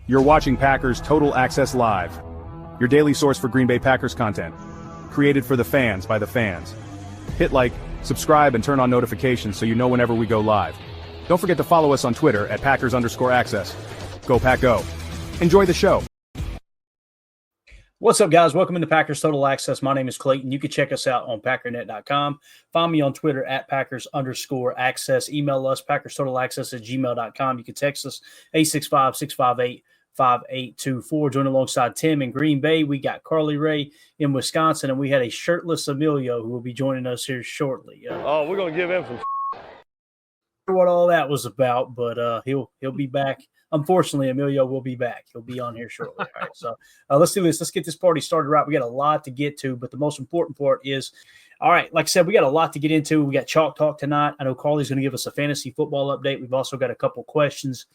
You're watching Packers Total Access Live, your daily source for Green Bay Packers content. Created for the fans by the fans. Hit like, subscribe, and turn on notifications so you know whenever we go live. Don't forget to follow us on Twitter at Packers_access. Go Pack Go. Enjoy the show. What's up, guys? Welcome into Packers Total Access. My name is Clayton. You can check us out on Packernet.com. Find me on Twitter at Packers_access. Email us, PackersTotalAccess@gmail.com. You can text us, 865-658-5824. Join alongside Tim in Green Bay. We got Carly Ray in Wisconsin, and we had a shirtless Emilio who will be joining us here shortly. We're going to give him some what all that was about, but he'll be back. Unfortunately, Emilio will be back. He'll be on here shortly. All right, so let's do this. Let's get this party started right. We got a lot to get to, but the most important part is, all right, like I said, we got a lot to get into. We got Chalk Talk tonight. I know Carly's going to give us a fantasy football update. We've also got a couple questions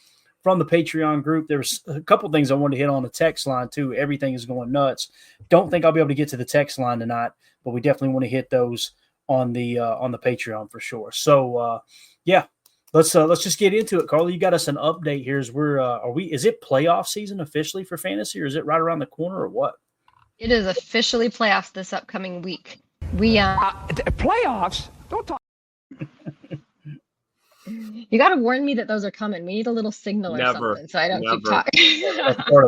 from the Patreon group. There's a couple things I wanted to hit on the text line, too. Everything is going nuts. Don't think I'll be able to get to the text line tonight, but we definitely want to hit those on the Patreon for sure. So, yeah. Let's just get into it, Carly. You got us an update here. As is it playoff season officially for fantasy, or is it right around the corner, or what? It is officially playoffs this upcoming week. We playoffs. Don't talk. You got to warn me that those are coming. We need a little signal or something, so I don't keep talking.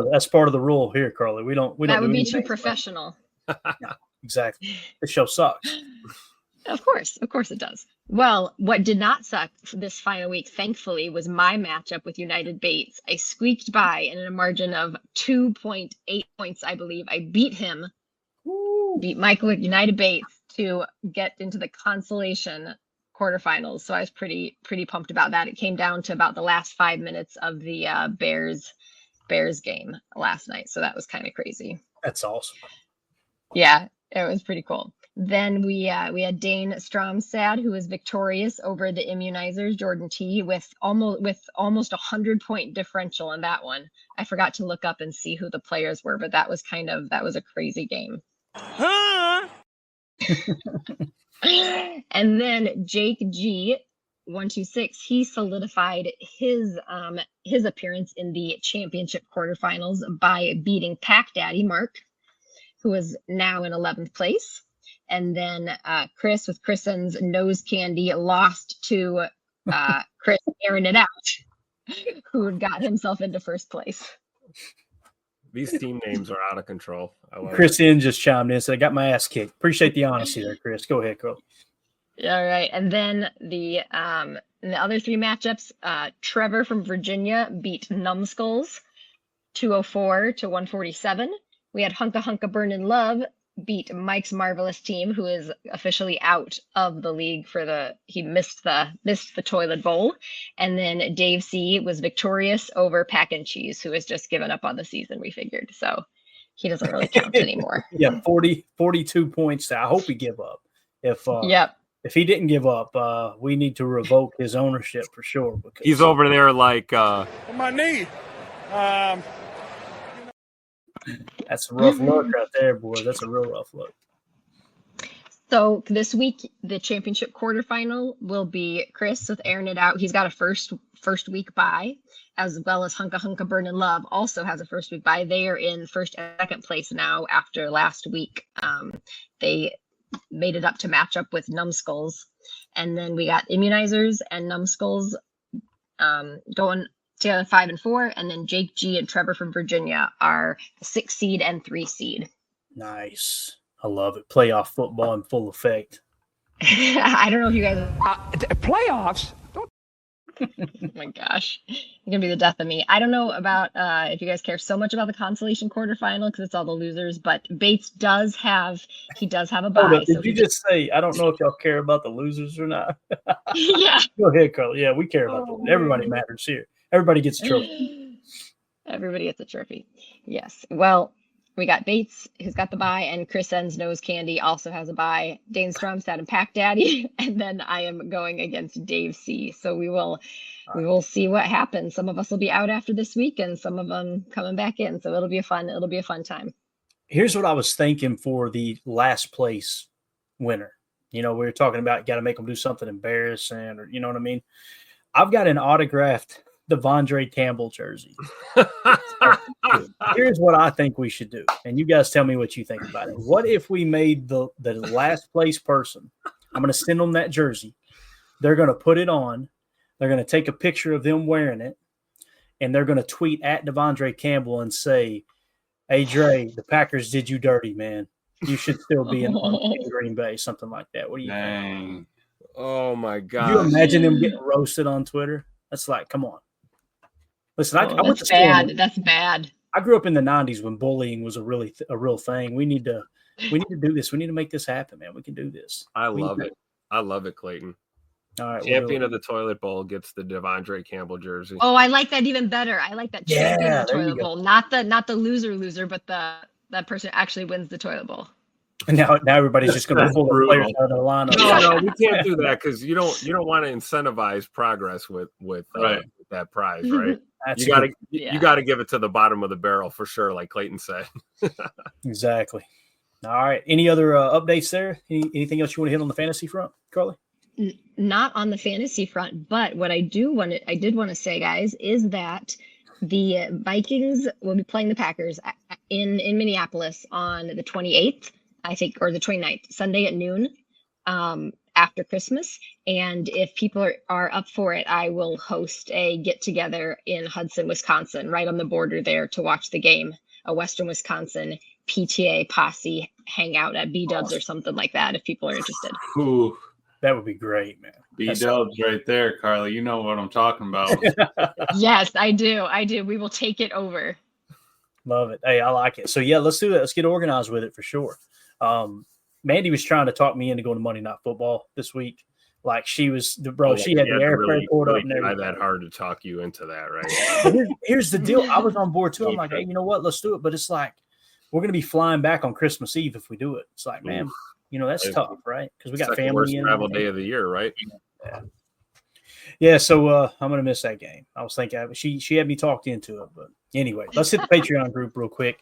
That's part of the rule here, Carly. We don't. That would be too professional. Yeah, exactly. The show sucks. Of course it does. Well, what did not suck this final week, thankfully, was my matchup with United Bates. I squeaked by in a margin of 2.8 points, I believe. I beat him, beat Michael with United Bates to get into the consolation quarterfinals. So I was pretty pumped about that. It came down to about the last 5 minutes of the Bears game last night. So that was kind of crazy. That's awesome. Yeah, it was pretty cool. Then we had Dane Stromstad, who was victorious over the immunizers, Jordan T, with almost 100-point differential in that one. I forgot to look up and see who the players were, but that was a crazy game. Huh? And then Jake G 126, he solidified his appearance in the championship quarterfinals by beating Pack Daddy Mark, who is now in 11th place. And then Chris with Christen's Nose Candy lost to Chris airing it out, who got himself into first place. These team names are out of control. Chris in just chimed in, said, I got my ass kicked. Appreciate the honesty there, Chris. Go ahead, Carl. All right. And then the other three matchups, Trevor from Virginia beat Numbskulls 204 to 147. We had Hunka Hunka Burnin' Love beat Mike's Marvelous Team, who is officially out of the league he missed the toilet bowl. And then Dave C was victorious over Pack and Cheese, who has just given up on the season, we figured. So he doesn't really count anymore. Yeah, 42 points. I hope he give up. If he didn't give up, we need to revoke his ownership for sure. Because he's over there like on my knee. That's a rough look right there, boys. That's a real rough look. So this week, the championship quarterfinal will be Chris with airing it out. He's got a first week bye, as well as Hunka Hunka Burnin' Love also has a first week bye. They are in first and second place now after last week. They made it up to match up with Numbskulls. And then we got Immunizers and Numbskulls going together 5 and 4, and then Jake G and Trevor from Virginia are 6 seed and 3 seed. Nice. I love it. Playoff football in full effect. I don't know if you guys playoffs. Oh my gosh, you're gonna be the death of me. I don't know about if you guys care so much about the consolation quarterfinal because it's all the losers, but Bates does have a bye. Did you just say I don't know if y'all care about the losers or not? Yeah. Go ahead, Carl. Yeah, we care about them. Everybody matters here. Everybody gets a trophy. Everybody gets a trophy. Yes. Well, we got Bates, who's got the bye, and Chris N's Nose Candy also has a bye. Dane Stromstad and Pack Daddy, and then I am going against Dave C. So we will see what happens. Some of us will be out after this week, and some of them coming back in. So it'll be a fun time. Here's what I was thinking for the last place winner. We were talking about got to make them do something embarrassing, or you know what I mean. I've got an autographed Devondre Campbell jersey. Here's what I think we should do, and you guys tell me what you think about it. What if we made the last place person? I'm going to send them that jersey. They're going to put it on. They're going to take a picture of them wearing it, and they're going to tweet at Devondre Campbell and say, "Hey Dre, the Packers did you dirty, man. You should still be in Green Bay," something like that. What do you think? Oh my God! Could you imagine them getting roasted on Twitter? That's like, come on. Listen, I went to bad. school. That's bad. I grew up in the '90s when bullying was a real thing. We need to do this. We need to make this happen, man. We can do this. I love it. I love it, Clayton. All right, champion of the toilet bowl gets the Devondre Campbell jersey. Oh, I like that even better. I like that champion of the toilet bowl, not the loser, but that person actually wins the toilet bowl. And now everybody's just going to pull the players out of the lineup. No, we can't do that because you don't want to incentivize progress with that prize, right? You got to give it to the bottom of the barrel for sure, like Clayton said. Exactly. All right. Any other updates there? Anything else you want to hit on the fantasy front, Carly? Not on the fantasy front, but what I did want to say, guys, is that the Vikings will be playing the Packers in Minneapolis on the 28th, I think, or the 29th, Sunday at noon, after Christmas. And if people are up for it, I will host a get together in Hudson, Wisconsin, right on the border there, to watch the game. A Western Wisconsin PTA posse hangout at B-Dubs or something like that, if people are interested. Ooh. That would be great, man. B-Dubs right there, Carly. You know what I'm talking about. Yes, I do. We will take it over. Love it. Hey, I like it. So, yeah, let's do that. Let's get organized with it for sure. Mandy was trying to talk me into going to Monday Night Football this week. Like, she was she had the airport up and everything. Try that hard to talk you into that, right? Here's the deal. I was on board too. I'm like, hey, you know what? Let's do it. But it's like, we're going to be flying back on Christmas Eve if we do it. It's like, man, that's tough, right? Because we got family. Worst travel day of the year, right? Yeah. So I'm going to miss that game. I was thinking she had me talked into it, but anyway, let's hit the Patreon group real quick.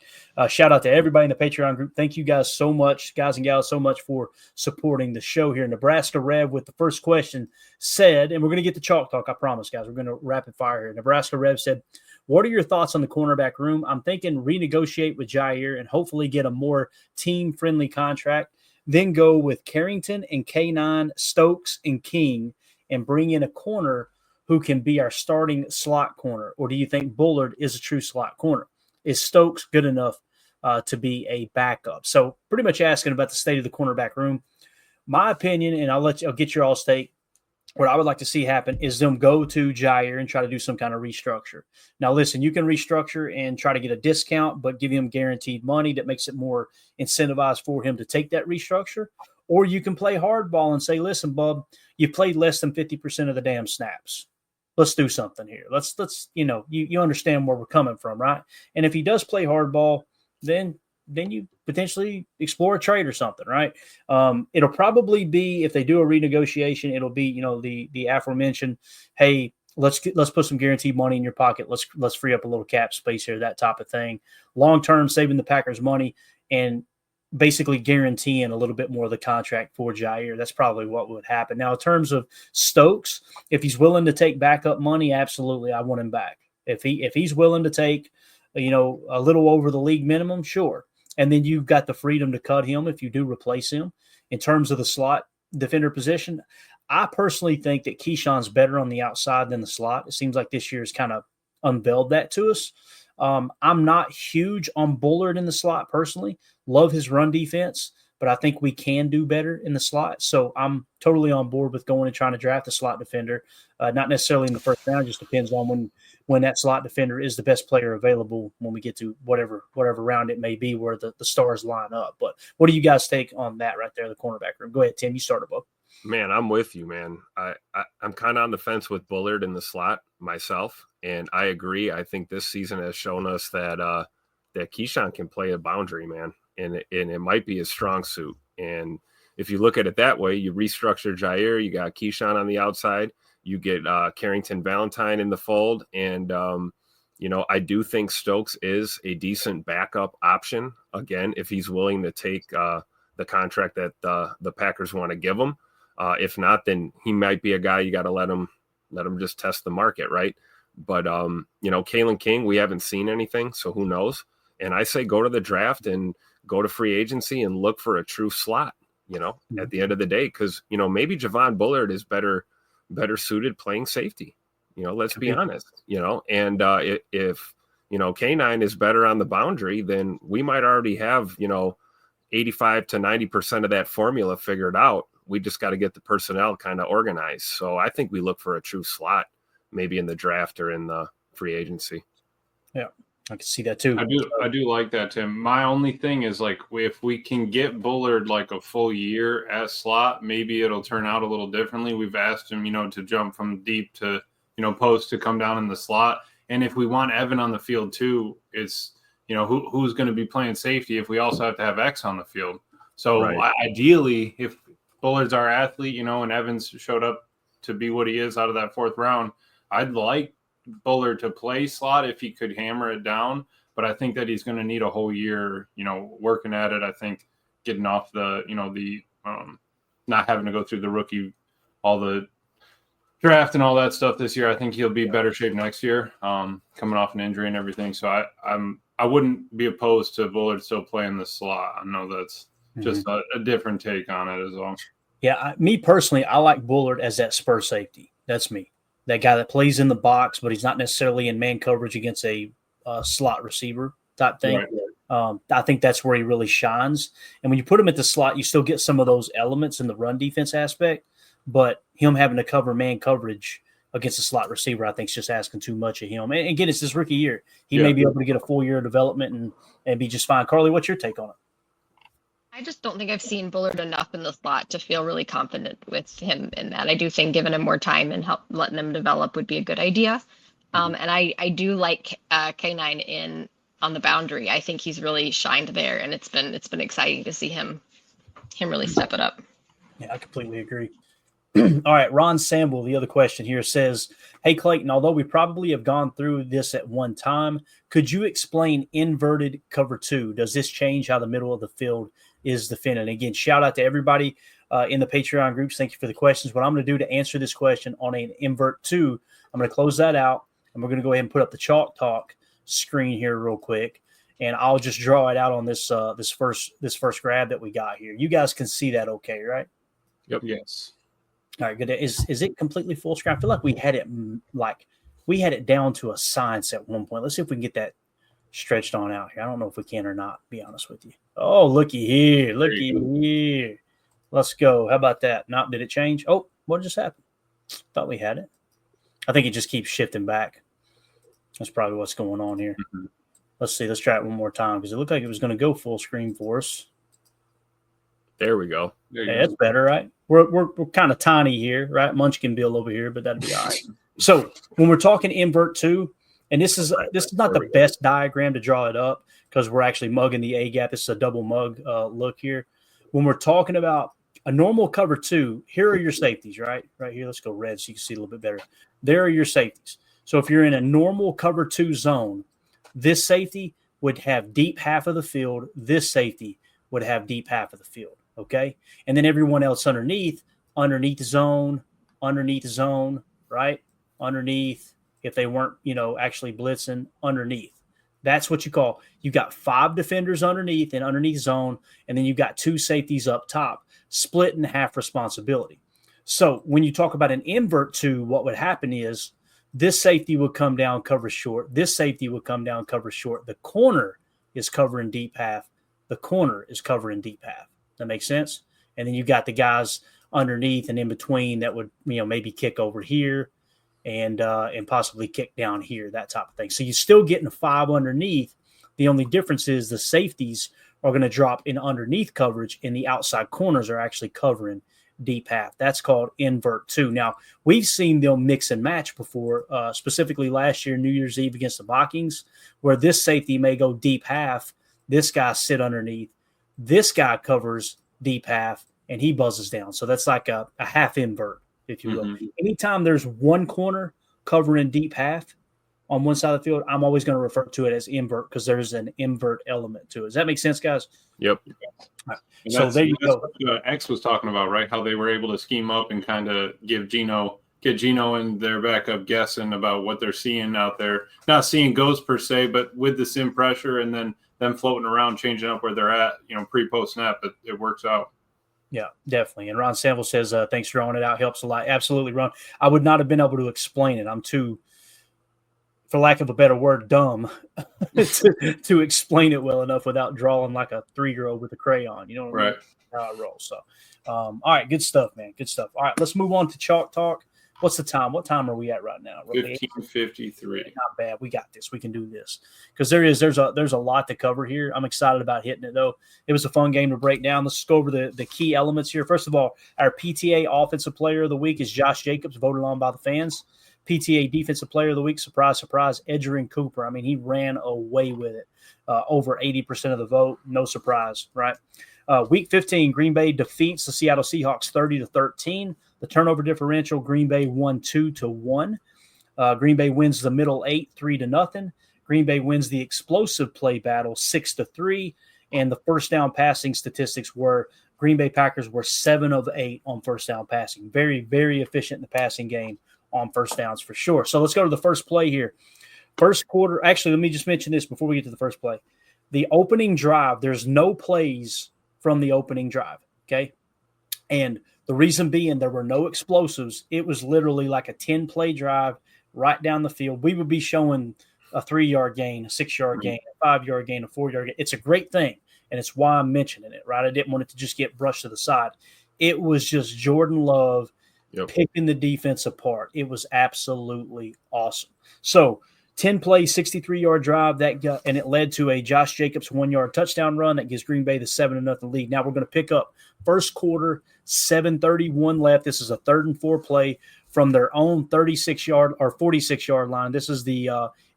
Shout out to everybody in the Patreon group. Thank you guys so much, guys and gals, so much for supporting the show here. Nebraska Rev with the first question said, and we're going to get to chalk talk. I promise, guys. We're going to rapid fire here. Nebraska Rev said, "What are your thoughts on the cornerback room? I'm thinking renegotiate with Jair and hopefully get a more team-friendly contract. Then go with Carrington and K9, Stokes and King, and bring in a corner who can be our starting slot corner? Or do you think Bullard is a true slot corner? Is Stokes good enough to be a backup?" So pretty much asking about the state of the cornerback room. My opinion, and I'll get your all's take, what I would like to see happen is them go to Jair and try to do some kind of restructure. Now, listen, you can restructure and try to get a discount, but give him guaranteed money that makes it more incentivized for him to take that restructure. Or you can play hardball and say, listen, bub, you played less than 50% of the damn snaps. Let's do something here. Let's you understand where we're coming from, right? And if he does play hardball, then you potentially explore a trade or something, right? It'll probably be, if they do a renegotiation, it'll be, the aforementioned, hey, let's put some guaranteed money in your pocket. Let's free up a little cap space here, that type of thing. Long-term, saving the Packers money and basically guaranteeing a little bit more of the contract for Jair. That's probably what would happen. Now, in terms of Stokes, if he's willing to take backup money, absolutely, I want him back. If he's willing to take, a little over the league minimum, sure. And then you've got the freedom to cut him if you do replace him. In terms of the slot defender position, I personally think that Keyshawn's better on the outside than the slot. It seems like this year has kind of unveiled that to us. I'm not huge on Bullard in the slot personally. Love his run defense, but I think we can do better in the slot. So I'm totally on board with going and trying to draft a slot defender. Not necessarily in the first round, just depends on when that slot defender is the best player available when we get to whatever round it may be where the stars line up. But what do you guys take on that right there, the cornerback room? Go ahead, Tim. You start above. Man, I'm with you, man. I'm kind of on the fence with Bullard in the slot myself, and I agree. I think this season has shown us that Keyshawn can play a boundary, man, and it might be his strong suit. And if you look at it that way, you restructure Jair, you got Keyshawn on the outside, you get Carrington Valentine in the fold, and I do think Stokes is a decent backup option, again, if he's willing to take the contract that the Packers want to give him. If not, then he might be a guy you got to let him just test the market, right? But Kalen King, we haven't seen anything, so who knows? And I say go to the draft and go to free agency and look for a true slot, at the end of the day, because, maybe Javon Bullard is better suited playing safety. Let's be honest, and if K9 is better on the boundary, then we might already have, 85 to 90% of that formula figured out. We just got to get the personnel kind of organized. So I think we look for a true slot, maybe in the draft or in the free agency. Yeah, I can see that too. I do like that, Tim. My only thing is, like, if we can get Bullard like a full year at slot, maybe it'll turn out a little differently. We've asked him, to jump from deep to, post to come down in the slot. And if we want Evan on the field too, it's, who's going to be playing safety if we also have to have X on the field. So Ideally, if Bullard's our athlete, and Evans showed up to be what he is out of that 4th round, I'd like Bullard to play slot if he could hammer it down. But I think that he's going to need a whole year, working at it. I think getting off the, not having to go through the rookie, all the draft and all that stuff this year. I think he'll be better shape next year, coming off an injury and everything. So I wouldn't be opposed to Bullard still playing the slot. I know that's just a different take on it as well. Yeah, me personally, I like Bullard as that spur safety. That's me. That guy that plays in the box, but he's not necessarily in man coverage against a slot receiver type thing. Right. I think that's where he really shines. And when you put him at the slot, you still get some of those elements in the run defense aspect. But him having to cover man coverage against a slot receiver, I think, is just asking too much of him. And again, it's his rookie year. He may be able to get a full year of development and be just fine. Carly, what's your take on it? I just don't think I've seen Bullard enough in the slot to feel really confident with him in that. I do think giving him more time and letting him develop would be a good idea. And I do like K9 in on the boundary. I think he's really shined there, and it's been exciting to see him really step it up. Yeah, I completely agree. All right, Ron Samble, the other question here says, hey, Clayton, although we probably have gone through this at one time, could you explain inverted cover 2? Does this change how the middle of the field is defended? And again, shout out to everybody in the Patreon groups. Thank you for the questions. What I'm going to do to answer this question on an invert 2, I'm going to close that out, and we're going to go ahead and put up the Chalk Talk screen here real quick, and I'll just draw it out on this first grab that we got here. You guys can see that okay, right? Yep. Yes. All right, good. Is it completely full screen? I feel like we had it down to a science at one point. Let's see if we can get that stretched on out here. I don't know if we can or not, to be honest with you. Oh, looky here. Let's go. How about that? Not did it change? Oh, what just happened? Thought we had it. I think it just keeps shifting back. That's probably what's going on here. Mm-hmm. Let's see. Let's try it one more time because it looked like it was going to go full screen for us. There we go. That's better, right? We're kind of tiny here, right? Munchkin Bill over here, but that'd be all right. So when we're talking invert 2, and this is not the best diagram to draw it up because we're actually mugging the A gap. This is a double mug look here. When we're talking about a normal cover 2, here are your safeties, right? Right here. Let's go red so you can see a little bit better. There are your safeties. So if you're in a normal cover 2 zone, this safety would have deep half of the field. This safety would have deep half of the field. Okay. And then everyone else underneath zone, right? Underneath, if they weren't, actually blitzing underneath. That's what you call, you got 5 defenders underneath and underneath zone, and then you got 2 safeties up top, split in half responsibility. So when you talk about an invert 2, what would happen is this safety would come down, cover short. This safety would come down, cover short. The corner is covering deep half. The corner is covering deep half. That makes sense? And then you got the guys underneath and in between that would, maybe kick over here and possibly kick down here, that type of thing. So you're still getting a 5 underneath. The only difference is the safeties are going to drop in underneath coverage and the outside corners are actually covering deep half. That's called invert 2. Now, we've seen them mix and match before, specifically last year, New Year's Eve against the Vikings, where this safety may go deep half, this guy sit underneath, this guy covers deep half, and he buzzes down. So that's like a half invert, if you will. Mm-hmm. Anytime there's one corner covering deep half on one side of the field, I'm always going to refer to it as invert because there's an invert element to it. Does that make sense, guys? Yep. Right. So there you go. What X was talking about, right? How they were able to scheme up and kind of give Geno get Gino and their backup guessing about what they're seeing out there. Not seeing ghosts per se, but with the sim pressure and then them floating around, changing up where they're at, pre-post snap, it works out. Yeah, definitely. And Ron Sample says, thanks for drawing it out. Helps a lot. Absolutely, Ron. I would not have been able to explain it. I'm too, for lack of a better word, dumb to explain it well enough without drawing like a 3-year-old with a crayon. You know what I mean? How I roll. So, all right, good stuff, man. Good stuff. All right, let's move on to Chalk Talk. What's the time? What time are we at right now? 15:53. Not bad. We got this. We can do this because there's a lot to cover here. I'm excited about hitting it though. It was a fun game to break down. Let's go over the key elements here. First of all, our PTA Offensive Player of the Week is Josh Jacobs, voted on by the fans. PTA Defensive Player of the Week, surprise, surprise, Edgerrin Cooper. I mean, he ran away with it. Over 80% of the vote. No surprise, right? Week 15, Green Bay defeats the Seattle Seahawks 30-13. The turnover differential, Green Bay won 2-1. Green Bay wins the middle 8, 3-0. Green Bay wins the explosive play battle 6-3. And the first down passing statistics were Green Bay Packers were 7 of 8 on first down passing. Very, very efficient in the passing game on first downs for sure. So let's go to the first play here. First quarter. Actually, let me just mention this before we get to the first play. The opening drive, there's no plays from the opening drive. Okay. And the reason being there were no explosives. It was literally like a 10-play drive right down the field. We would be showing a 3-yard gain, a 6-yard gain, a 5-yard gain, a 4-yard gain. It's a great thing, and it's why I'm mentioning it, right? I didn't want it to just get brushed to the side. It was just Jordan Love picking the defense apart. It was absolutely awesome. So 10-play, 63-yard drive, and it led to a Josh Jacobs 1-yard touchdown run that gives Green Bay the 7-0 lead. Now we're going to pick up first quarter, 7:31 left. This is a 3rd and 4 play from their own 36-yard or 46-yard line. This is the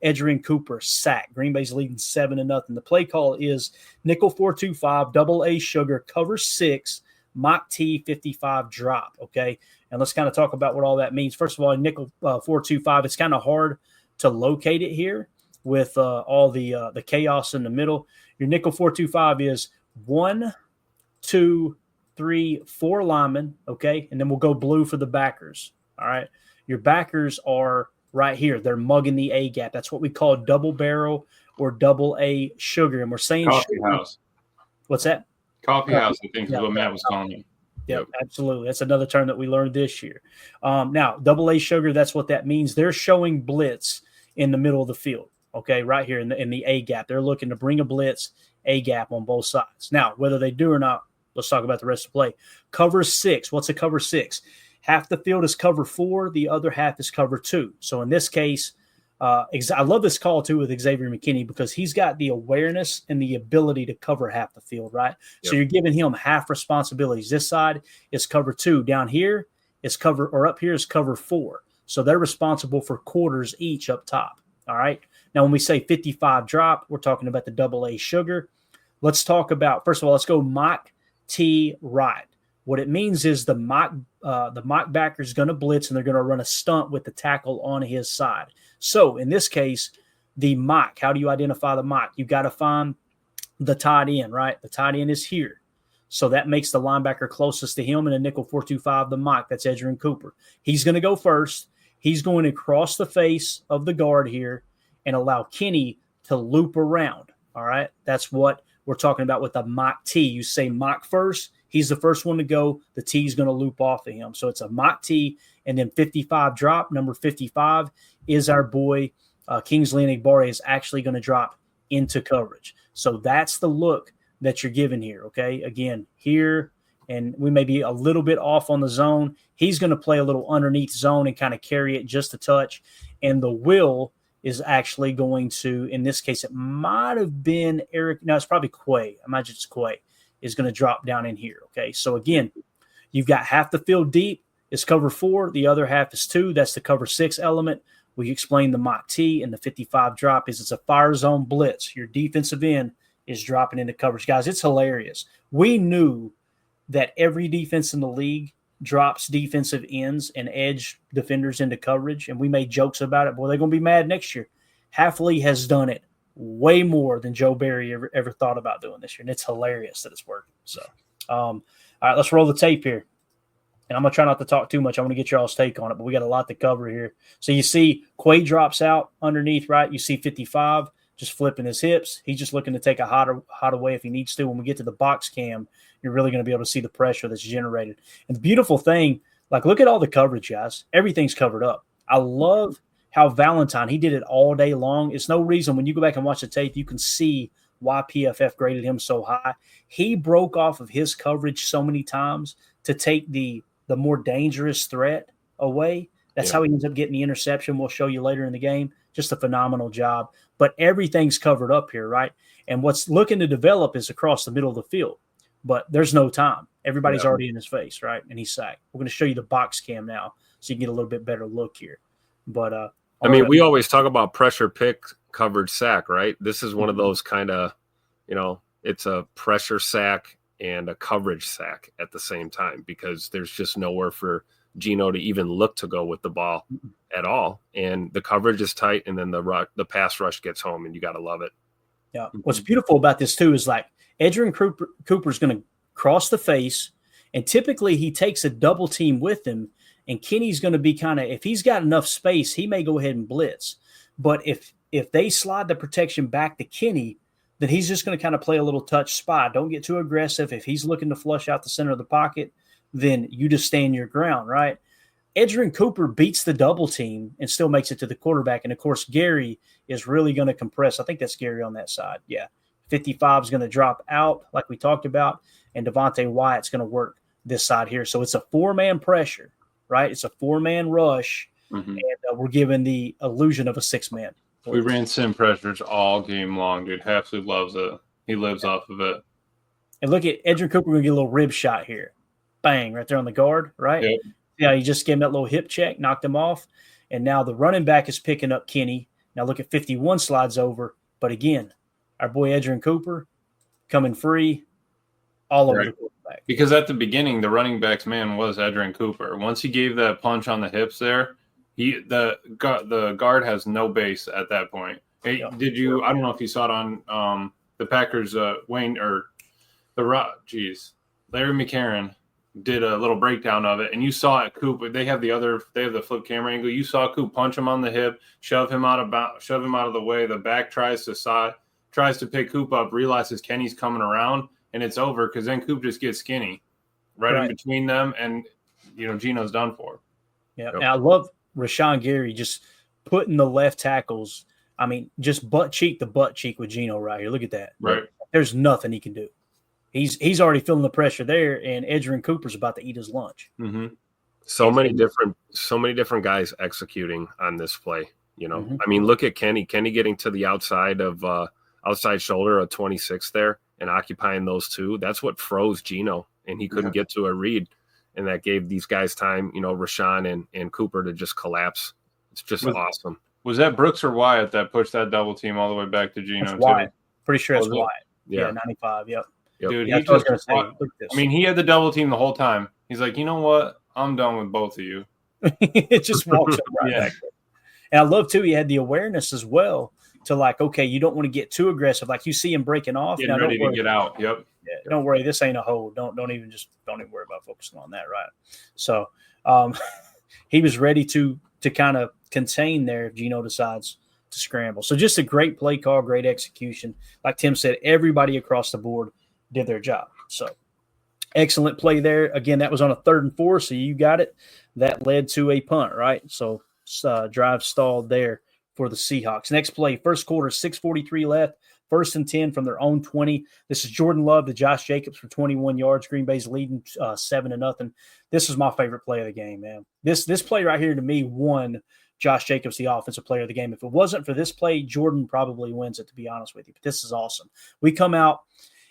Edgerrin Cooper sack. Green Bay's leading 7-0. The play call is nickel 4-2-5, double A sugar, cover 6, mock T 55 drop. Okay, and let's kind of talk about what all that means. First of all, nickel 4-2-5. It's kind of hard to locate it here with all the chaos in the middle. Your nickel 4-2-5 is 1, 2, 3, 4 linemen, okay? And then we'll go blue for the backers, all right? Your backers are right here. They're mugging the A gap. That's what we call double barrel or double A sugar. And we're saying coffee house. What's that? Coffee house, I think is what Matt was calling it. Yep, absolutely. That's another term that we learned this year. Now, double A sugar, that's what that means. They're showing blitz in the middle of the field, okay, right here in the A gap. They're looking to bring a blitz, A gap on both sides. Now, whether they do or not, let's talk about the rest of the play. Cover 6. What's a cover 6? Half the field is cover 4. The other half is cover 2. So in this case, I love this call too with Xavier McKinney because he's got the awareness and the ability to cover half the field, right? Yep. So you're giving him half responsibilities. This side is cover 2. Down here is cover, or up here is cover 4. So they're responsible for quarters each up top. All right. Now, when we say 55 drop, we're talking about the double A sugar. Let's talk about, first of all, let's go mock T right. What it means is the mock backer is going to blitz and they're going to run a stunt with the tackle on his side. So in this case, the mock, how do you identify the mock? You got to find the tight end, right? The tight end is here. So that makes the linebacker closest to him in a nickel 4-2-5, the mock. That's Edgerrin Cooper. He's going to go first. He's going to cross the face of the guard here and allow Kenny to loop around. All right. That's what we're talking about with the mock T. You say mock first. He's the first one to go. The T is going to loop off of him. So it's a mock T and then 55 drop. Number 55 is our boy Kingsley Enagbare is actually going to drop into coverage. So that's the look that you're given here. Okay. Again, here, and we may be a little bit off on the zone. He's going to play a little underneath zone and kind of carry it just a touch. And the will is actually going to, in this case, it might have been Eric. No, it's probably Quay. I imagine it's Quay is going to drop down in here. Okay. So again, you've got half the field deep is cover 4. The other half is 2. That's the cover 6 element. We explained the mock T and the 55 drop is it's a fire zone blitz. Your defensive end is dropping into coverage. Guys, it's hilarious. We knew that every defense in the league drops defensive ends and edge defenders into coverage, and we made jokes about it. Boy, they're going to be mad next year. Hafley has done it way more than Joe Barry ever thought about doing this year, and it's hilarious that it's working. So, all right, let's roll the tape here. And I'm going to try not to talk too much. I want to get y'all's take on it, but we got a lot to cover here. So you see Quay drops out underneath, right? You see 55 just flipping his hips. He's just looking to take a hot away if he needs to. When we get to the box cam, you're really going to be able to see the pressure that's generated. And the beautiful thing, like, look at all the coverage, guys. Everything's covered up. I love how Valentine, he did it all day long. It's no reason when you go back and watch the tape, you can see why PFF graded him so high. He broke off of his coverage so many times to take the more dangerous threat away. That's how he ends up getting the interception. We'll show you later in the game. Just a phenomenal job. But everything's covered up here, right? And what's looking to develop is across the middle of the field. But there's no time. Everybody's already in his face, right? And he's sacked. We're going to show you the box cam now so you can get a little bit better look here. But I mean, we always talk about pressure pick, coverage sack, right? This is one of those kind of, it's a pressure sack and a coverage sack at the same time because there's just nowhere for Geno to even look to go with the ball at all. And the coverage is tight, and then the pass rush gets home, and you got to love it. Yeah. What's beautiful about this, too, is like Edgerrin Cooper's going to cross the face, and typically he takes a double team with him, and Kenny's going to be kind of – if he's got enough space, he may go ahead and blitz. But if they slide the protection back to Kenny, then he's just going to kind of play a little touch spy. Don't get too aggressive. If he's looking to flush out the center of the pocket, then you just stand your ground, right? Edgerrin Cooper beats the double team and still makes it to the quarterback. And, of course, Gary is really going to compress. I think that's Gary on that side. Yeah. 55 is going to drop out like we talked about, and Devontae Wyatt's going to work this side here. So it's a four-man pressure, right? It's a four-man rush, and we're given the illusion of a six-man. We ran sim pressures all game long, dude. Hafley loves it. He lives off of it. And look at Edgerrin Cooper going to get a little rib shot here. Bang, right there on the guard, right? Yep. Yeah, he just gave him that little hip check, knocked him off. And now the running back is picking up Kenny. Now look at 51 slides over. But again, our boy Edgerrin Cooper coming free all over the quarterback. Because at the beginning, the running back's man was Edgerrin Cooper. Once he gave that punch on the hips there, the guard has no base at that point. Hey, did you? I don't know if you saw it on the Packers. Larry McCarron did a little breakdown of it, and you saw it. Coop, they have the flip camera angle. You saw Coop punch him on the hip, shove him out of the way. The back tries to pick Coop up, realizes Kenny's coming around, and it's over because then Coop just gets skinny right in between them, and Geno's done for. Yeah, and I love Rashawn Gary just putting the left tackles. I mean, just butt cheek to butt cheek with Geno right here. Look at that. Right. There's nothing he can do. He's already feeling the pressure there, and Edgerrin Cooper's about to eat his lunch. Mm-hmm. So many different guys executing on this play. I mean, look at Kenny. Kenny getting to the outside shoulder of 26 there and occupying those two. That's what froze Geno, and he couldn't get to a read. And that gave these guys time, Rashawn and Cooper to just collapse. It's just awesome. Was that Brooks or Wyatt that pushed that double team all the way back to Geno? Wyatt. Pretty sure it's Wyatt. Yeah, 95. Yep. Dude, yeah, he had the double team the whole time. He's like, you know what? I'm done with both of you. It just walks up right back there. And I love, too, he had the awareness as well to like, okay, you don't want to get too aggressive. Like you see him breaking off. Getting ready to get out. Yep. Yeah, don't worry. This ain't a hold. Don't even worry about focusing on that, right? So he was ready to kind of contain there if Geno decides to scramble. So just a great play call, great execution. Like Tim said, everybody across the board did their job. So excellent play there. Again, that was on a 3rd and 4, so you got it. That led to a punt, right? So drive stalled there for the Seahawks. Next play, first quarter, 6:43 left. 1st and 10 from their own 20. This is Jordan Love to Josh Jacobs for 21 yards. Green Bay's leading 7-0. This is my favorite play of the game, man. This play right here to me won Josh Jacobs the offensive player of the game. If it wasn't for this play, Jordan probably wins it, to be honest with you. But this is awesome. We come out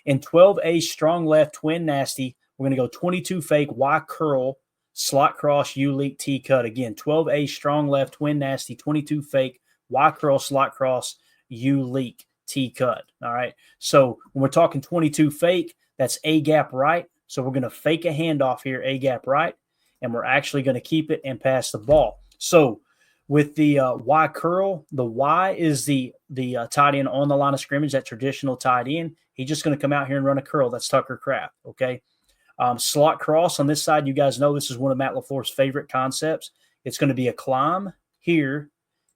in 12A strong left, twin nasty. We're going to go 22 fake, Y curl, slot cross, U leak, T cut. Again, 12A strong left, twin nasty, 22 fake, Y curl, slot cross, U leak, T cut. All right. So when we're talking 22 fake, that's A gap right. So we're going to fake a handoff here, A gap right, and we're actually going to keep it and pass the ball. So with the Y curl, the Y is the tight end on the line of scrimmage, that traditional tight end. He's just going to come out here and run a curl. That's Tucker Kraft. Okay. Slot cross on this side, you guys know this is one of Matt LaFleur's favorite concepts. It's going to be a climb here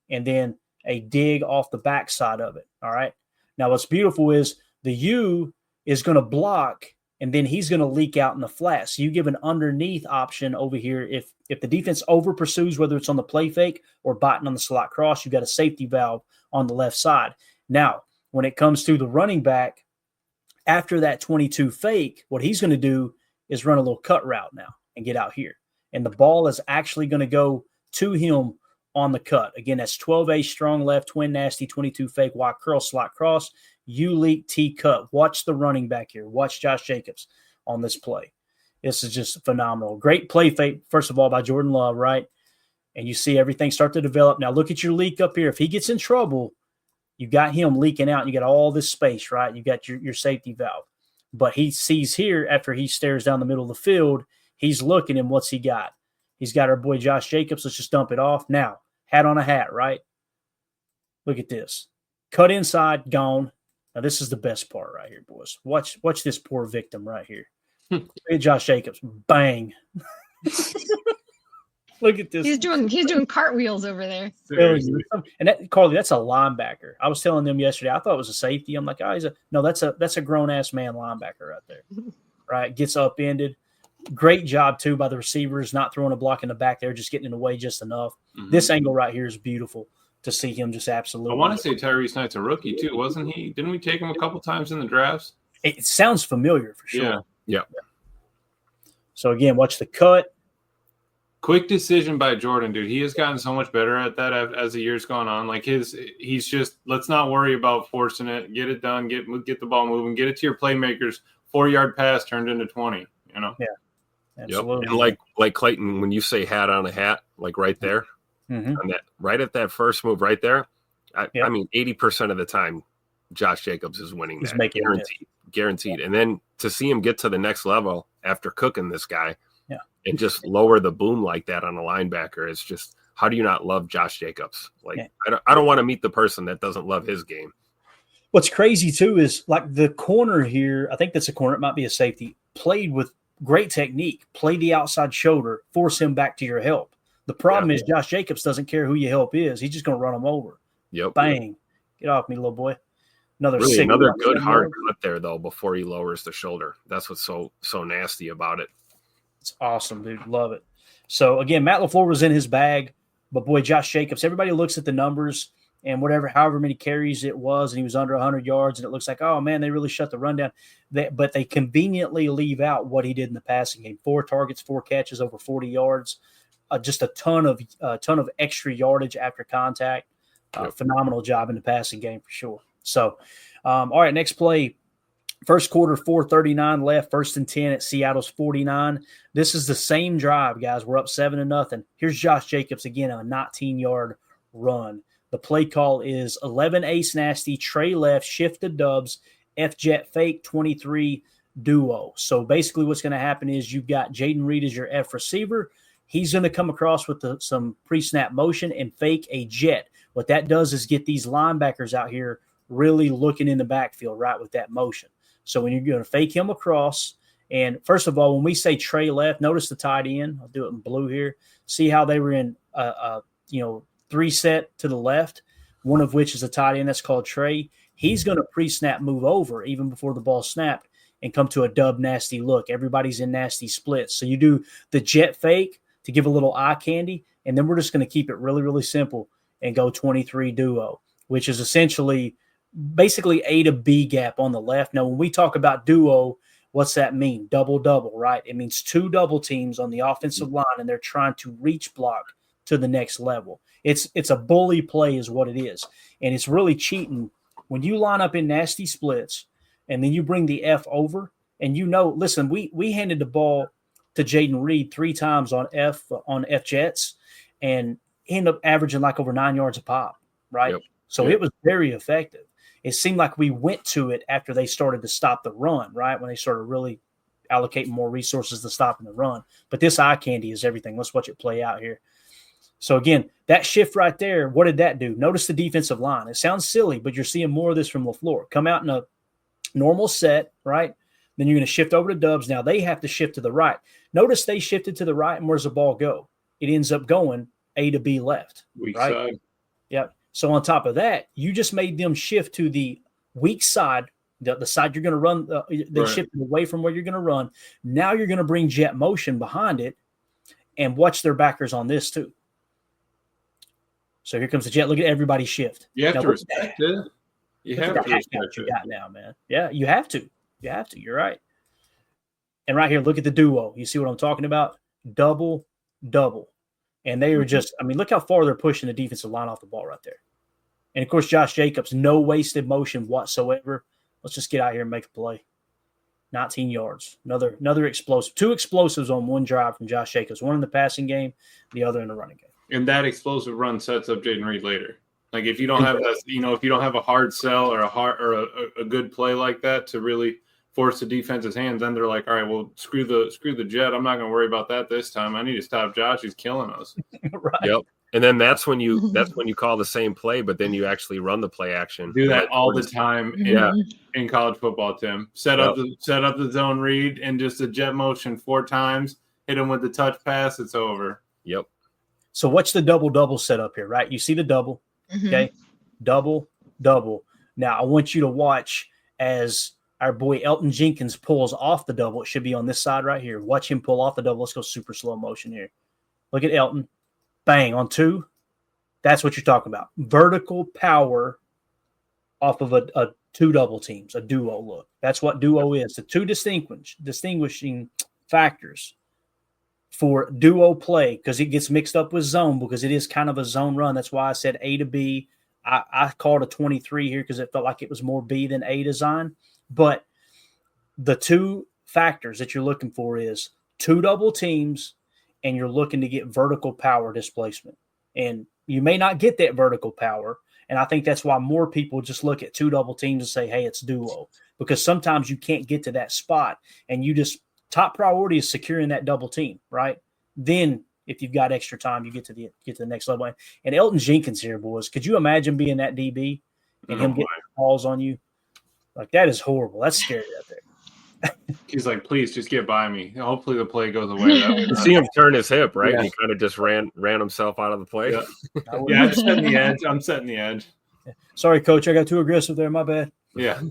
and then a dig off the backside of it. All right. Now, what's beautiful is the U is going to block, and then he's going to leak out in the flat. So you give an underneath option over here. If the defense over pursues, whether it's on the play fake or biting on the slot cross, you've got a safety valve on the left side. Now, when it comes to the running back, after that 22 fake, what he's going to do is run a little cut route now and get out here. And the ball is actually going to go to him on the cut. Again, that's 12A strong left, twin nasty, 22 fake, wide curl, slot cross, U leak, T cut. Watch the running back here. Watch Josh Jacobs on this play. This is just phenomenal. Great play fake, first of all, by Jordan Love, right? And you see everything start to develop. Now look at your leak up here. If he gets in trouble, you got him leaking out. You got all this space, right? You got your safety valve. But he sees here after he stares down the middle of the field, he's looking, and what's he got? He's got our boy Josh Jacobs. Let's just dump it off. Now, hat on a hat, right? Look at this. Cut inside, gone. Now, this is the best part right here, boys. Watch this poor victim right here. Look at Josh Jacobs. Bang. Look at this. He's doing cartwheels over there. Seriously. And that, Carly, that's a linebacker. I was telling them yesterday, I thought it was a safety. I'm like, that's a grown-ass man linebacker right there. Right? Gets upended. Great job, too, by the receivers, not throwing a block in the back there, just getting in the way just enough. Mm-hmm. This angle right here is beautiful to see him just absolutely. I want to say Tyrese Knight's a rookie, too, wasn't he? Didn't we take him a couple times in the drafts? It sounds familiar for sure. Yeah. So, again, watch the cut. Quick decision by Jordan, dude. He has gotten so much better at that as the year's gone on. Like he's just, let's not worry about forcing it. Get it done. Get the ball moving. Get it to your playmakers. 4-yard pass turned into 20. You know. Yeah. Absolutely. Yep. And like Clayton, when you say hat on a hat, like right there, on that, right at that first move right there, I mean, 80% of the time, Josh Jacobs is winning He's that. making Guaranteed. And then to see him get to the next level after cooking this guy. Yeah. And just lower the boom like that on a linebacker. It's just, how do you not love Josh Jacobs? Like, I don't want to meet the person that doesn't love his game. What's crazy, too, is like the corner here, I think that's a corner, it might be a safety, played with great technique, play the outside shoulder, force him back to your help. The problem is Josh Jacobs doesn't care who your help is. He's just going to run him over. Yep. Bang. Get off me, little boy. Another good hard cut there, though, before he lowers the shoulder. That's what's so nasty about it. It's awesome, dude. Love it. So, again, Matt LaFleur was in his bag, but, boy, Josh Jacobs, everybody looks at the numbers and however many carries it was, and he was under 100 yards, and it looks like, oh, man, they really shut the run down. But they conveniently leave out what he did in the passing game. 4 targets, 4 catches, over 40 yards, just a ton of extra yardage after contact. Phenomenal job in the passing game for sure. So, all right, next play. First quarter, 4:39 left, 1st and 10 at Seattle's 49. This is the same drive, guys. We're up 7-0. Here's Josh Jacobs again, a 19-yard run. The play call is 11 ace nasty, tray left, shift to dubs, F-jet fake, 23 duo. So basically what's going to happen is you've got Jaden Reed as your F receiver. He's going to come across with some pre-snap motion and fake a jet. What that does is get these linebackers out here really looking in the backfield, right, with that motion. So when you're going to fake him across, and first of all, when we say tray left, notice the tight end. I'll do it in blue here. See how they were in 3 set to the left, one of which is a tight end that's called Trey. He's going to pre-snap move over even before the ball snapped and come to a dub nasty look. Everybody's in nasty splits. So you do the jet fake to give a little eye candy, and then we're just going to keep it really, really simple and go 23 duo, which is essentially basically A to B gap on the left. Now, when we talk about duo, what's that mean? Double, right? It means 2 double teams on the offensive line, and they're trying to reach block to the next level. It's a bully play is what it is, and it's really cheating when you line up in nasty splits and then you bring the F over, and listen, we handed the ball to Jaden Reed 3 times on F jets, and he ended up averaging like over 9 yards a pop, right? Yep. So It was very effective. It seemed like we went to it after they started to stop the run, right? When they started really allocating more resources to stopping the run. But this eye candy is everything. Let's watch it play out here. So, again, that shift right there, what did that do? Notice the defensive line. It sounds silly, but you're seeing more of this from LaFleur. Come out in a normal set, right? Then you're going to shift over to Dubs. Now they have to shift to the right. Notice they shifted to the right, and where's the ball go? It ends up going A to B left. Weak right? side. Yep. So on top of that, you just made them shift to the weak side, the side you're going to run. They shifted away from where you're going to run. Now you're going to bring jet motion behind it, and watch their backers on this too. So here comes the jet. Look at everybody shift. You have now, to respect it. You have to respect you got now, man. Yeah, you have to. You have to. You're right. And right here, look at the duo. You see what I'm talking about? Double, double. And they were just, I mean, look how far they're pushing the defensive line off the ball right there. And, of course, Josh Jacobs, no wasted motion whatsoever. Let's just get out here and make a play. 19 yards. Another explosive. 2 explosives on one drive from Josh Jacobs. One in the passing game, the other in the running game. And that explosive run sets up Jaden Reed later. Like if you don't have that, if you don't have a hard sell or a good play like that to really force the defense's hands, then they're like, all right, well, screw the jet. I'm not going to worry about that this time. I need to stop Josh. He's killing us. Right. Yep. And then that's when you call the same play, but then you actually run the play action. Do that all the time in college football, Tim. Set up the zone read and just a jet motion 4 times, hit him with the touch pass, it's over. Yep. So what's the double set up here, right? You see the double, okay? Double. Now I want you to watch as our boy Elton Jenkins pulls off the double. It should be on this side right here. Watch him pull off the double. Let's go super slow motion here. Look at Elton. Bang, on 2. That's what you're talking about. Vertical power off of a 2 double teams, a duo look. That's what duo is. The 2 distinguishing factors for duo play, because it gets mixed up with zone, because it is kind of a zone run. That's why I said A to B. I called a 23 here because it felt like it was more B than A design. But the 2 factors that you're looking for is 2 double teams, and you're looking to get vertical power displacement. And you may not get that vertical power. And I think that's why more people just look at 2 double teams and say, hey, it's duo. Because sometimes you can't get to that spot, and you just top priority is securing that double team, right? Then if you've got extra time, you get to the next level. And Elton Jenkins here, boys, could you imagine being that DB and him getting calls on you? Like, that is horrible. That's scary out there. He's like, please just get by me. Hopefully the play goes away. You see him turn his hip, right? Yeah. And he kind of just ran himself out of the play. Yeah, I'm setting the edge. Sorry, coach. I got too aggressive there. My bad. Yeah.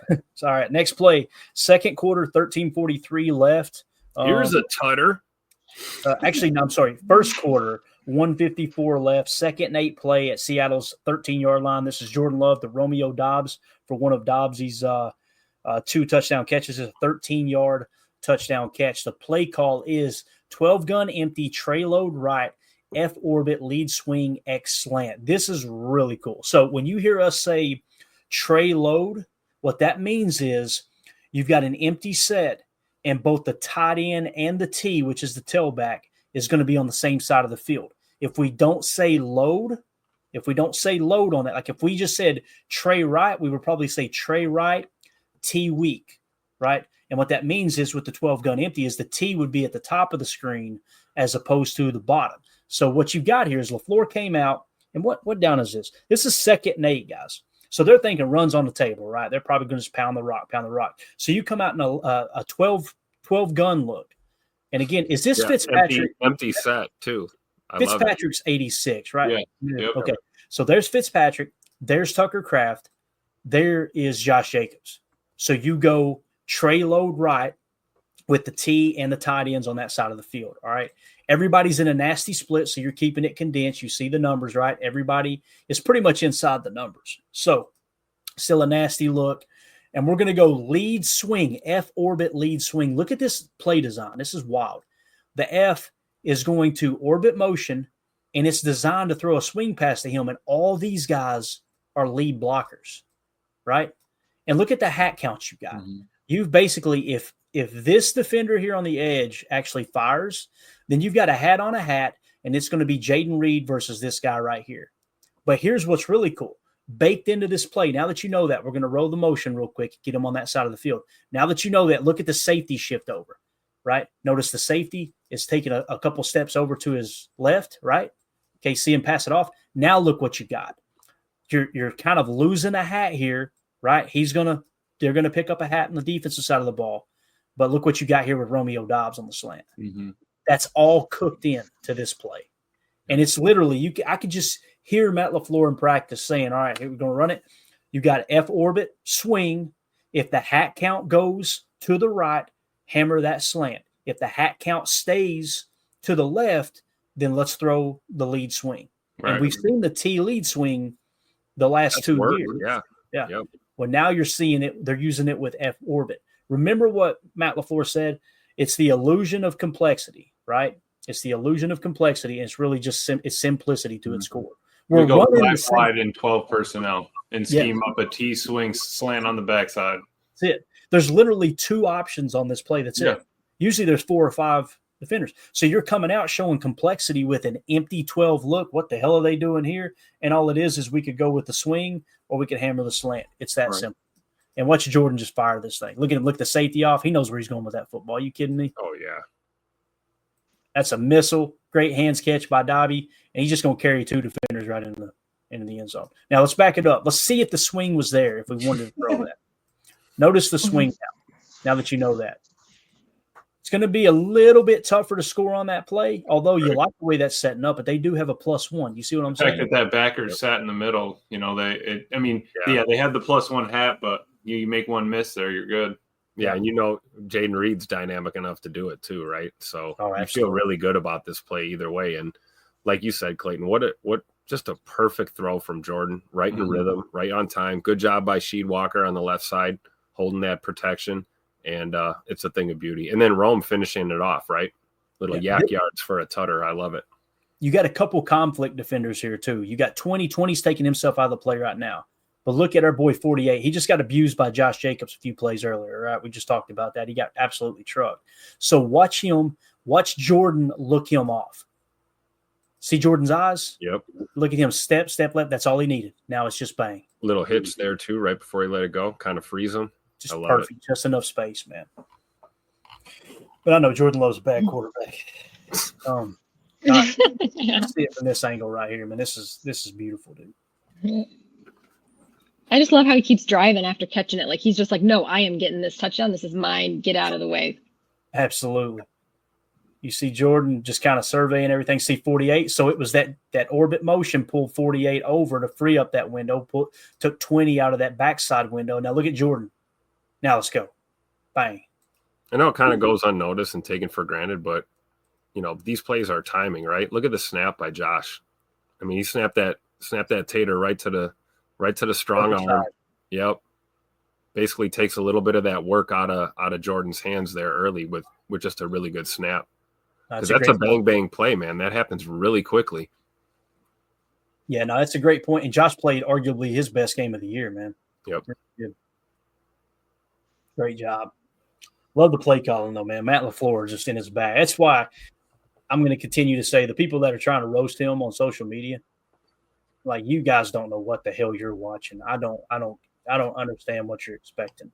It's all right. Next play, second quarter, 13:43 left. Here's a tutter. Actually, no, I'm sorry. First quarter, 1:54 left. Second and 8 play at Seattle's 13-yard line. This is Jordan Love, the Romeo Dobbs, for one of Dobbs' 2 touchdown catches. It's a 13-yard touchdown catch. The play call is 12 gun empty, tray load right, F orbit, lead swing, X slant. This is really cool. So when you hear us say tray load, what that means is you've got an empty set, and both the tight end and the T, which is the tailback, is going to be on the same side of the field. If we don't say load on that, like if we just said tray right, we would probably say tray right, T weak, right? And what that means is with the 12 gun empty is the T would be at the top of the screen as opposed to the bottom. So what you've got here is LaFleur came out, and what down is this? This is 2nd and 8, guys. So they're thinking runs on the table, right? They're probably going to just pound the rock. So you come out in a 12 gun look. And again, is this Fitzpatrick? Empty set, too. Fitzpatrick's 86, right? Yeah. Yep. Okay. So there's Fitzpatrick. There's Tucker Kraft. There is Josh Jacobs. So you go tray load right with the T and the tight ends on that side of the field, all right? Everybody's in a nasty split, so you're keeping it condensed. You see the numbers, right? Everybody is pretty much inside the numbers. So still a nasty look. And we're going to go lead swing, F orbit lead swing. Look at this play design. This is wild. The F is going to orbit motion, and it's designed to throw a swing pass to him, and all these guys are lead blockers, right? And look at the hat counts you got. Mm-hmm. You've basically, if this defender here on the edge actually fires, then you've got a hat on a hat, and it's going to be Jaden Reed versus this guy right here. But here's what's really cool. Baked into this play, now that you know that, we're going to roll the motion real quick, get him on that side of the field. Now that you know that, look at the safety shift over, right? Notice the safety is taking a couple steps over to his left, right? Okay, see him pass it off. Now look what you got. You're kind of losing a hat here, right? They're going to pick up a hat on the defensive side of the ball. But look what you got here with Romeo Dobbs on the slant. Mm-hmm. That's all cooked in to this play. And it's literally, I could just hear Matt LaFleur in practice saying, all right, here we're going to run it. You got F orbit, swing. If the hat count goes to the right, hammer that slant. If the hat count stays to the left, then let's throw the lead swing. Right. And we've seen the T lead swing the last 2 years. Yeah. Yep. Well, now you're seeing it. They're using it with F orbit. Remember what Matt LaFleur said? It's the illusion of complexity, right? It's the illusion of complexity, and it's really just it's simplicity to its core. We go black wide in 12 personnel and scheme up a T swing slant on the backside. That's it. There's literally 2 options on this play. That's it. Usually there's 4 or 5 defenders. So you're coming out showing complexity with an empty 12 look. What the hell are they doing here? And all it is we could go with the swing or we could hammer the slant. It's that simple. And watch Jordan just fire this thing. Look at him lick the safety off. He knows where he's going with that football. Are you kidding me? Oh, yeah. That's a missile. Great hands catch by Dobby. And he's just going to carry 2 defenders right into the end zone. Now let's back it up. Let's see if the swing was there, if we wanted to throw that. Notice the swing now that you know that. It's going to be a little bit tougher to score on that play, although you like the way that's setting up, but they do have a +1. You see what I'm saying? The fact that backer sat in the middle, they had the +1 hat, but you make one miss there, you're good. Yeah, and Jaden Reed's dynamic enough to do it too, right? So you feel really good about this play either way. And like you said, Clayton, what just a perfect throw from Jordan, right in rhythm, right on time. Good job by Sheed Walker on the left side, holding that protection. And it's a thing of beauty. And then Rome finishing it off, right? Little yak yards for a tutter. I love it. You got a couple conflict defenders here, too. You got 20's taking himself out of the play right now. But look at our boy 48. He just got abused by Josh Jacobs a few plays earlier, right? We just talked about that. He got absolutely trucked. So watch Jordan look him off. See Jordan's eyes? Yep. Look at him. Step left. That's all he needed. Now it's just bang. Little hitch there, too, right before he let it go. Kind of freeze him. Just perfect. Just enough space, man. But I know Jordan loves a bad quarterback. See it from this angle right here, man. This is beautiful, dude. I just love how he keeps driving after catching it. Like he's just like, no, I am getting this touchdown. This is mine. Get out of the way. Absolutely. You see Jordan just kind of surveying everything. See 48. So it was that orbit motion pulled 48 over to free up that window. Took 20 out of that backside window. Now look at Jordan. Now let's go. Bang. I know it kind of goes unnoticed and taken for granted, but these plays are timing, right? Look at the snap by Josh. I mean, he snapped that tater right to the strong arm. Yep. Basically takes a little bit of that work out of Jordan's hands there early with just a really good snap. Because that's a bang play, man. That happens really quickly. Yeah, no, that's a great point. And Josh played arguably his best game of the year, man. Yep. Really good. Great job. Love the play calling, though, man. Matt LaFleur is just in his bag. That's why I'm going to continue to say the people that are trying to roast him on social media, like, you guys don't know what the hell you're watching. I don't understand what you're expecting.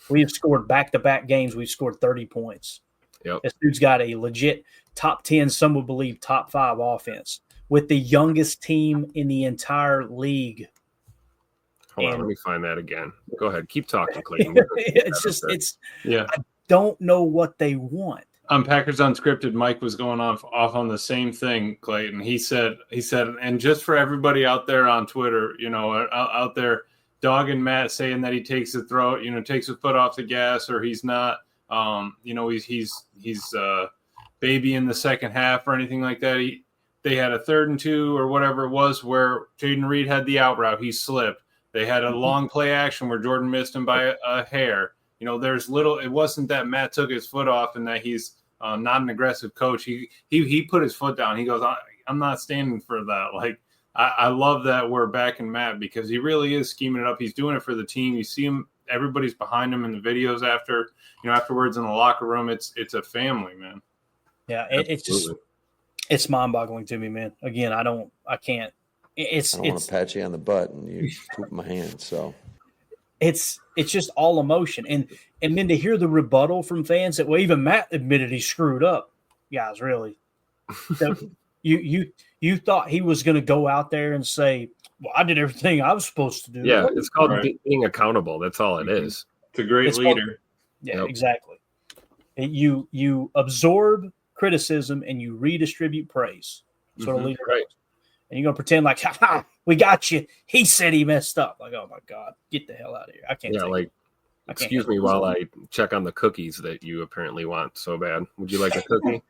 We have scored back-to-back games. We've scored 30 points. Yep. This dude's got a legit top 10, some would believe top 5 offense with the youngest team in the entire league. Hold on, let me find that again. Go ahead. Keep talking, Clayton. I don't know what they want. On Packers Unscripted, Mike was going off on the same thing, Clayton. He said, and just for everybody out there on Twitter, out there dogging Matt, saying that he takes the throat, takes his foot off the gas, or he's not, he's baby in the second half or anything like that. They had a 3rd and 2 or whatever it was where Jaden Reed had the out route. He slipped. They had a long play action where Jordan missed him by a hair. There's little. It wasn't that Matt took his foot off and that he's not an aggressive coach. He put his foot down. He goes, I'm not standing for that. Like, I love that we're backing Matt because he really is scheming it up. He's doing it for the team. You see him. Everybody's behind him in the videos afterwards in the locker room. It's a family, man. Yeah, it's mind-boggling to me, man. Again, I can't. I don't want to pat you on the butt and you poop my hand. So it's just all emotion, and then to hear the rebuttal from fans that even Matt admitted he screwed up. Guys, really, so you thought he was going to go out there and say, "Well, I did everything I was supposed to do." Yeah, it's called being accountable. That's all it is. It's a great leader. Yeah, yep. Exactly. You absorb criticism and you redistribute praise. That's what a leader Right. does. And you're going to pretend like, ha, ha, we got you. He said he messed up. Like, oh, my God, get the hell out of here. I can't Yeah, take like, it. I can't excuse me handle while I check on the cookies that you apparently want so bad. Would you like a cookie?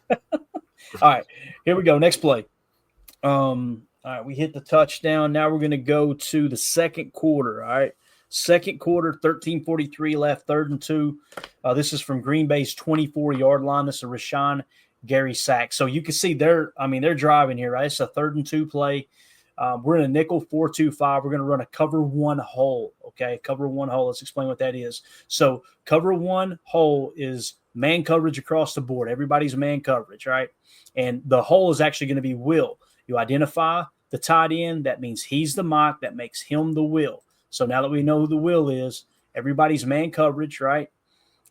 All right, here we go. Next play. All right, we hit the touchdown. Now we're going to go to the second quarter. All right, second quarter, 13:43 left, 3rd and 2. This is from Green Bay's 24-yard line. This is a Rashawn Gary sack. So you can see they're driving here, right? It's a 3rd and 2 play. We're in a nickel 4-2-5. We're going to run a cover 1 hole. Okay, cover 1 hole. Let's explain what that is. So cover 1 hole is man coverage across the board. Everybody's man coverage, right? And the hole is actually going to be will. You identify the tight end. That means he's the mock. That makes him the will. So now that we know who the will is, everybody's man coverage, right?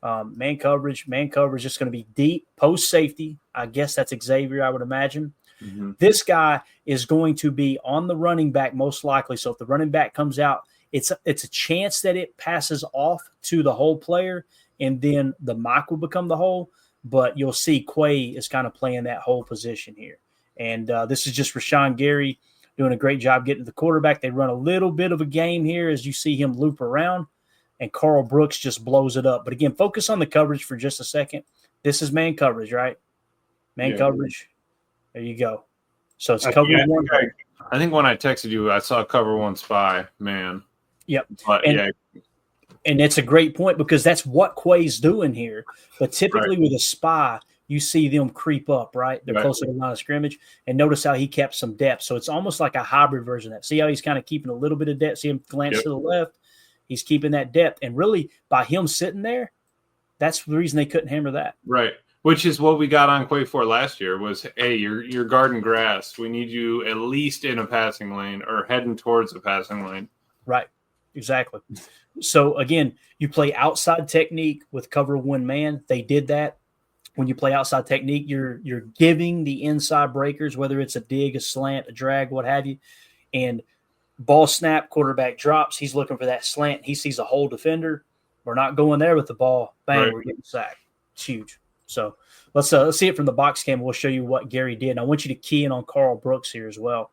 Man coverage is going to be deep post safety. I guess that's Xavier, I would imagine. Mm-hmm. This guy is going to be on the running back most likely. So if the running back comes out, it's a chance that it passes off to the whole player, and then the mock will become the hole. But you'll see Quay is kind of playing that whole position here. And this is just Rashawn Gary doing a great job getting to the quarterback. They run a little bit of a game here as you see him loop around, and Carl Brooks just blows it up. But again, focus on the coverage for just a second. This is man coverage, right? Man coverage. There you go. So it's cover 1. I think when I texted you, I saw cover 1 spy, man. Yep. But, and that's a great point because that's what Quay's doing here. But typically with a spy, you see them creep up, right? They're closer to the line of scrimmage. And notice how he kept some depth. So it's almost like a hybrid version of that. See how he's kind of keeping a little bit of depth? See him glance to the left? He's keeping that depth. And really, by him sitting there, that's the reason they couldn't hammer that. Right. Which is what we got on Quay for last year was, hey, you're guarding grass. We need you at least in a passing lane or heading towards a passing lane. Right. Exactly. So, again, you play outside technique with cover 1 man. They did that. When you play outside technique, you're giving the inside breakers, whether it's a dig, a slant, a drag, what have you. And ball snap, quarterback drops. He's looking for that slant. He sees a whole defender. We're not going there with the ball. Bang, we're getting sacked. It's huge. So let's see it from the box cam. We'll show you what Gary did. And I want you to key in on Carl Brooks here as well.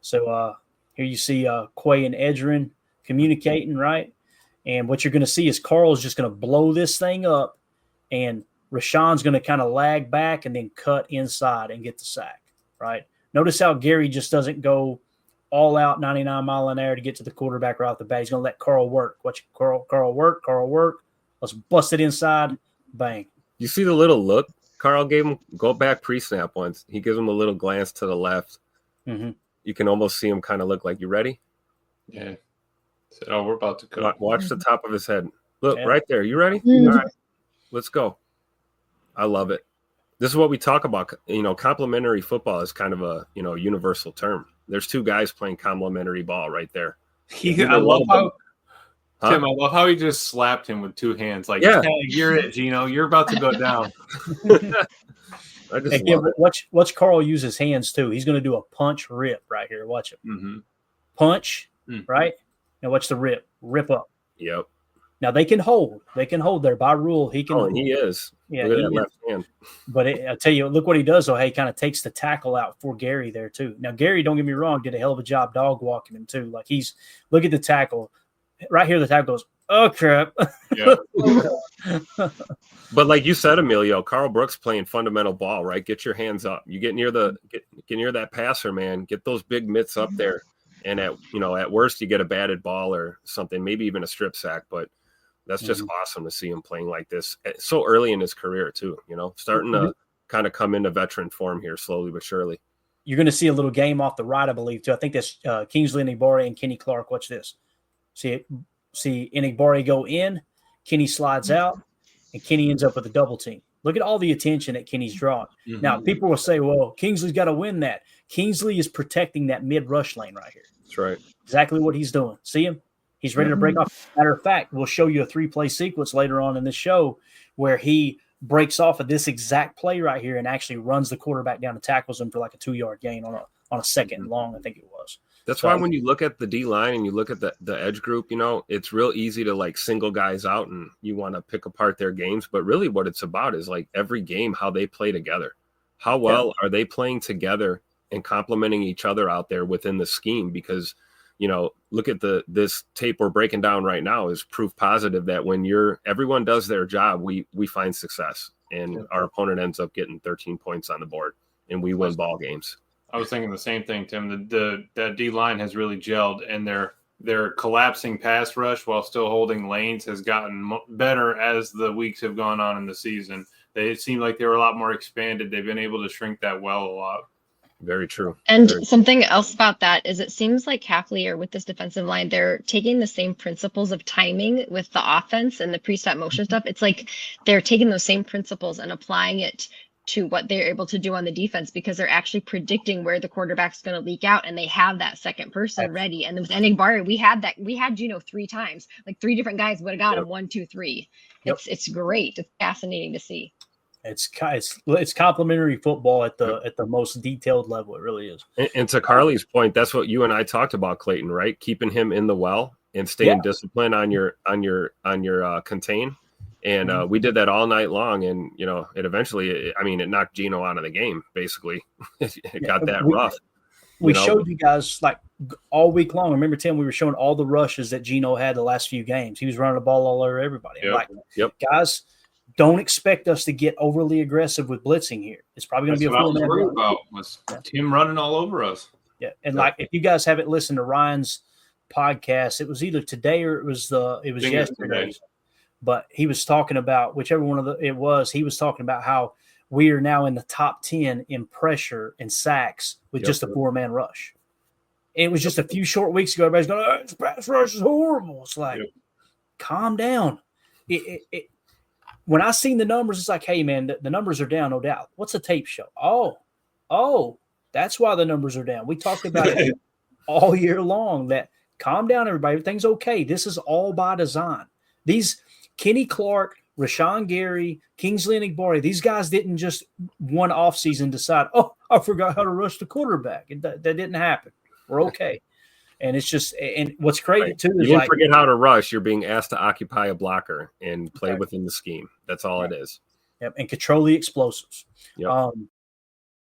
So here you see Quay and Edgerrin communicating, right? And what you're going to see is Carl's just going to blow this thing up, and Rashawn's going to kind of lag back and then cut inside and get the sack, right? Notice how Gary just doesn't go all out 99 mile an hour to get to the quarterback right off the bat. He's going to let Carl work. Watch Carl work. Let's bust it inside. Bang. You see the little look Carl gave him? Go back pre-snap once. He gives him a little glance to the left. Mm-hmm. You can almost see him kind of look like, you ready? Yeah. Oh, we're about to go. Watch the top of his head. Look, right there. You ready? Mm-hmm. All right. Let's go. I love it. This is what we talk about. Complementary football is kind of a, universal term. There's 2 guys playing complementary ball right there. I love how he just slapped him with 2 hands. Like, you're it, Gino. You're about to go down. I just love it. Watch Carl use his hands too. He's going to do a punch rip right here. Watch him. Mm-hmm. Punch, right? And watch the rip up. Yep. Now they can hold there by rule. He can. Oh, and he is. Yeah, look at that left hand. But I tell you, look what he does. Though, he kind of takes the tackle out for Gary there too. Now Gary, don't get me wrong, did a hell of a job dog walking him too. Like look at the tackle right here. The tackle goes, oh crap. Yeah. But like you said, Emilio, Carl Brooks playing fundamental ball, right? Get your hands up. You get near get near that passer, man. Get those big mitts up there. And at worst, you get a batted ball or something, maybe even a strip sack. But that's just awesome to see him playing like this so early in his career too. Starting to kind of come into veteran form here slowly but surely. You're going to see a little game off the right, I believe, too. I think that's Kingsley Enagbare and Kenny Clark. Watch this. See Enagbare go in, Kenny slides out, and Kenny ends up with a double team. Look at all the attention that Kenny's drawing. Mm-hmm. Now, people will say, well, Kingsley's got to win that. Kingsley is protecting that mid-rush lane right here. That's right. Exactly what he's doing. See him? He's ready to break off. Matter of fact, we'll show you a 3-play sequence later on in this show where he breaks off of this exact play right here and actually runs the quarterback down and tackles him for like a 2-yard gain on a second and long, I think it was. That's why when you look at the D line and you look at the edge group, you know, it's real easy to like single guys out and you want to pick apart their games. But really what it's about is like every game, how they play together. How well are they playing together and complementing each other out there within the scheme? Because, you know, look at this tape we're breaking down right now is proof positive that when everyone does their job, we find success and our opponent ends up getting 13 points on the board and we win ball games. I was thinking the same thing, Tim. That D line has really gelled, and their collapsing pass rush while still holding lanes has gotten better as the weeks have gone on in the season. It seemed like they were a lot more expanded. They've been able to shrink that well a lot. Very true. And Very something else about that is it seems like Hafley or with this defensive line, they're taking the same principles of timing with the offense and the pre-snap motion stuff. It's like they're taking those same principles and applying it to what they're able to do on the defense because they're actually predicting where the quarterback's going to leak out and they have that second person ready. And with Enigbari, we had Gino 3 times, like 3 different guys would have got him 1, 2, 3. It's great. It's fascinating to see. It's complimentary football at the most detailed level. It really is. And to Carly's point, that's what you and I talked about, Clayton, right? Keeping him in the well and staying disciplined on your contain. And we did that all night long. And, you know, it eventually, it knocked Gino out of the game, basically. It got that rough. We showed you guys like all week long. Remember, Tim, we were showing all the rushes that Gino had the last few games. He was running the ball all over everybody. Guys, don't expect us to get overly aggressive with blitzing here. It's probably going to be a full man run. About was Tim running all over us. Yeah, and like if you guys haven't listened to Ryan's podcast, it was either today or it was yesterday. But he was talking about whichever one of it was. He was talking about how we are now in the top 10 in pressure and sacks with just a 4-man rush. It was just a few short weeks ago. Everybody's going, this pass rush is horrible. It's like, calm down. When I seen the numbers, it's like, hey, man, the numbers are down, no doubt. What's the tape show? Oh, that's why the numbers are down. We talked about it all year long that calm down, everybody. Everything's okay. This is all by design. These Kenny Clark, Rashawn Gary, Kingsley Enigbari, these guys didn't just one offseason decide, I forgot how to rush the quarterback. That didn't happen. We're okay. And it's just, and what's crazy too is you didn't forget how to rush. You're being asked to occupy a blocker and play within the scheme. That's all it is. Yep, and control the explosives. Yep.